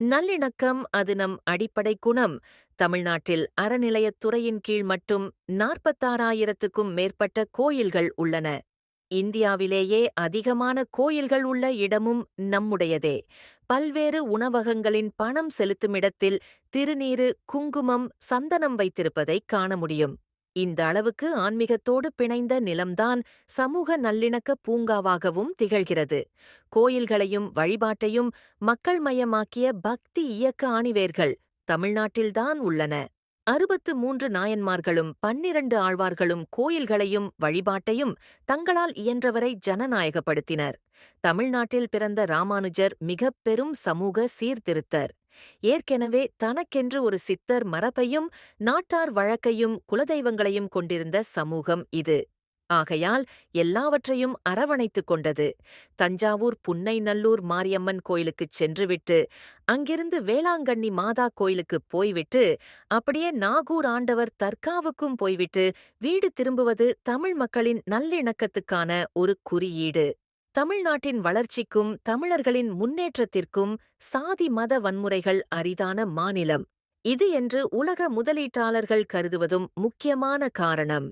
நல்லிணக்கம் அது நம் அடிப்படை குணம். தமிழ்நாட்டில் அறநிலையத்துறையின் கீழ் மட்டும் 46,000க்கும் மேற்பட்ட கோயில்கள் உள்ளன. இந்தியாவிலேயே அதிகமான கோயில்கள் உள்ள இடமும் நம்முடையதே. பல்வேறு உணவகங்களின் பணம் செலுத்துமிடத்தில் திருநீறு, குங்குமம், சந்தனம் வைத்திருப்பதைக் காண முடியும். இந்த அளவுக்கு ஆன்மீகத்தோடு பிணைந்த நிலம்தான் சமூக நல்லிணக்க பூங்காவாகவும் திகழ்கிறது. கோயில்களையும் வழிபாட்டையும் மக்கள் மயமாக்கிய பக்தி இயக்க ஆணிவேர்கள் தமிழ்நாட்டில்தான் உள்ளன. 63 நாயன்மார்களும் 12 ஆழ்வார்களும் கோயில்களையும் வழிபாட்டையும் தங்களால் இயன்றவரை ஜனநாயகப்படுத்தினர். தமிழ்நாட்டில் பிறந்த ராமானுஜர் மிகப் பெரும் சமூக சீர்திருத்தர். ஏற்கெனவே தனக்கென்று ஒரு சித்தர் மரபையும் நாட்டார் வழக்கையும் குலதெய்வங்களையும் கொண்டிருந்த சமூகம் இது. ஆகையால் எல்லாவற்றையும் அரவணைத்துக் கொண்டது. தஞ்சாவூர் புன்னைநல்லூர் மாரியம்மன் கோயிலுக்குச் சென்றுவிட்டு, அங்கிருந்து வேளாங்கண்ணி மாதா கோயிலுக்குப் போய்விட்டு, அப்படியே நாகூர் ஆண்டவர் தர்காவுக்கும் போய்விட்டு வீடு திரும்புவது தமிழ் மக்களின் நல்லிணக்கத்துக்கான ஒரு குறியீடு. தமிழ்நாட்டின் வளர்ச்சிக்கும் தமிழர்களின் முன்னேற்றத்திற்கும் சாதி மத வன்முறைகள் அரிதான மாநிலம் இது என்று உலக முதலீட்டாளர்கள் கருதுவதும் முக்கியமான காரணம்.